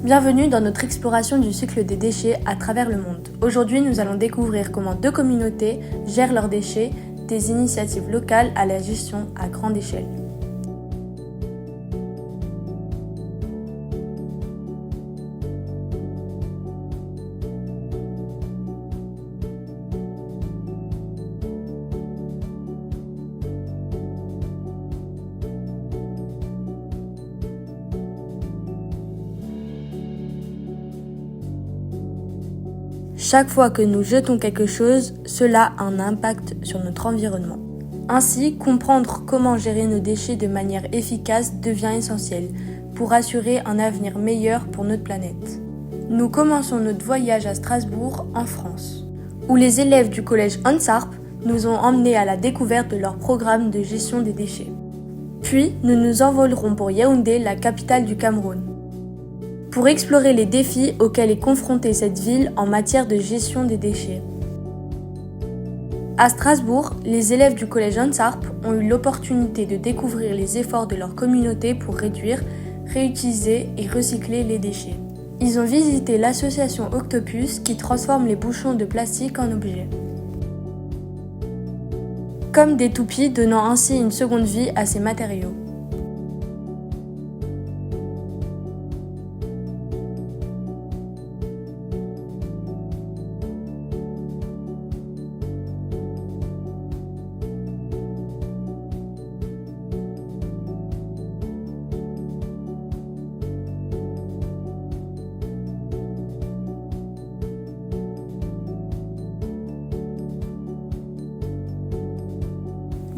Bienvenue dans notre exploration du cycle des déchets à travers le monde. Aujourd'hui, nous allons découvrir comment deux communautés gèrent leurs déchets, des initiatives locales à la gestion à grande échelle. Chaque fois que nous jetons quelque chose, cela a un impact sur notre environnement. Ainsi, comprendre comment gérer nos déchets de manière efficace devient essentiel pour assurer un avenir meilleur pour notre planète. Nous commençons notre voyage à Strasbourg, en France, où les élèves du collège Ansarp nous ont emmenés à la découverte de leur programme de gestion des déchets. Puis, nous nous envolerons pour Yaoundé, la capitale du Cameroun, pour explorer les défis auxquels est confrontée cette ville en matière de gestion des déchets. À Strasbourg, les élèves du collège Ansarp ont eu l'opportunité de découvrir les efforts de leur communauté pour réduire, réutiliser et recycler les déchets. Ils ont visité l'association Octopus qui transforme les bouchons de plastique en objets, comme des toupies, donnant ainsi une seconde vie à ces matériaux.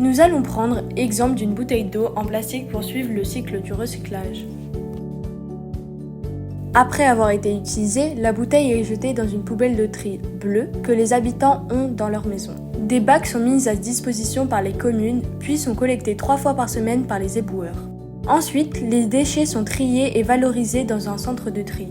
Nous allons prendre exemple d'une bouteille d'eau en plastique pour suivre le cycle du recyclage. Après avoir été utilisée, la bouteille est jetée dans une poubelle de tri bleue que les habitants ont dans leur maison. Des bacs sont mis à disposition par les communes, puis sont collectés 3 fois par semaine par les éboueurs. Ensuite, les déchets sont triés et valorisés dans un centre de tri.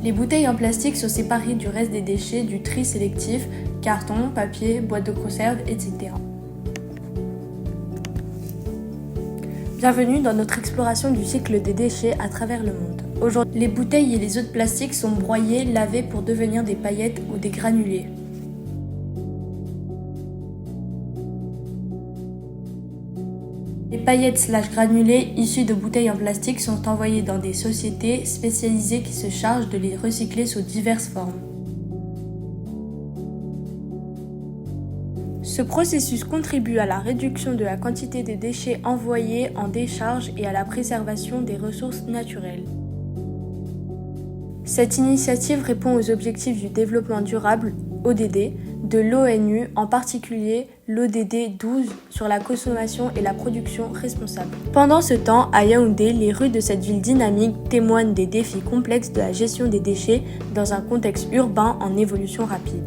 Les bouteilles en plastique sont séparées du reste des déchets du tri sélectif, carton, papier, boîte de conserve, etc. Bienvenue dans notre exploration du cycle des déchets à travers le monde. Aujourd'hui, les bouteilles et les autres plastiques sont broyés, lavés pour devenir des paillettes ou des granulés. Les paillettes/granulés issus de bouteilles en plastique sont envoyés dans des sociétés spécialisées qui se chargent de les recycler sous diverses formes. Ce processus contribue à la réduction de la quantité de déchets envoyés en décharge et à la préservation des ressources naturelles. Cette initiative répond aux objectifs du développement durable, ODD, de l'ONU, en particulier l'ODD 12 sur la consommation et la production responsable. Pendant ce temps, à Yaoundé, les rues de cette ville dynamique témoignent des défis complexes de la gestion des déchets dans un contexte urbain en évolution rapide.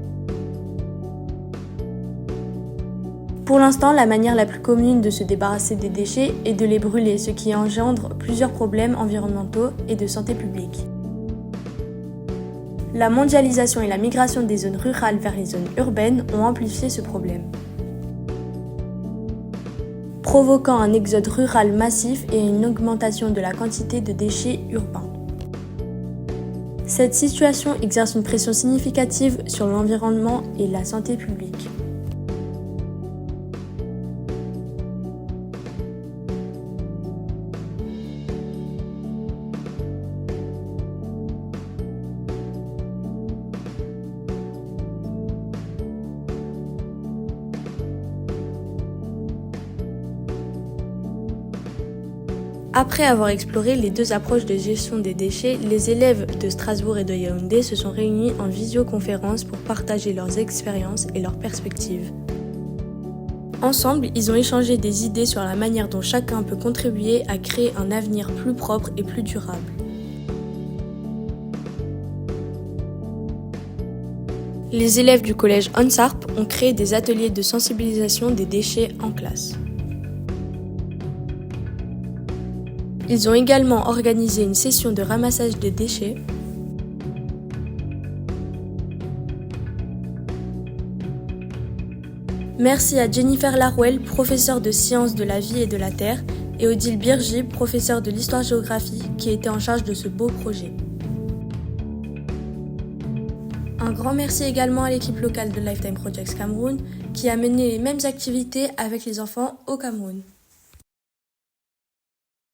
Pour l'instant, la manière la plus commune de se débarrasser des déchets est de les brûler, ce qui engendre plusieurs problèmes environnementaux et de santé publique. La mondialisation et la migration des zones rurales vers les zones urbaines ont amplifié ce problème, provoquant un exode rural massif et une augmentation de la quantité de déchets urbains. Cette situation exerce une pression significative sur l'environnement et la santé publique. Après avoir exploré les deux approches de gestion des déchets, les élèves de Strasbourg et de Yaoundé se sont réunis en visioconférence pour partager leurs expériences et leurs perspectives. Ensemble, ils ont échangé des idées sur la manière dont chacun peut contribuer à créer un avenir plus propre et plus durable. Les élèves du collège Ansarp ont créé des ateliers de sensibilisation des déchets en classe. Ils ont également organisé une session de ramassage de déchets. Merci à Jennifer Larouel, professeure de sciences de la vie et de la terre, et Odile Birgy, professeure de l'histoire-géographie, qui était en charge de ce beau projet. Un grand merci également à l'équipe locale de Lifetime Projects Cameroun, qui a mené les mêmes activités avec les enfants au Cameroun.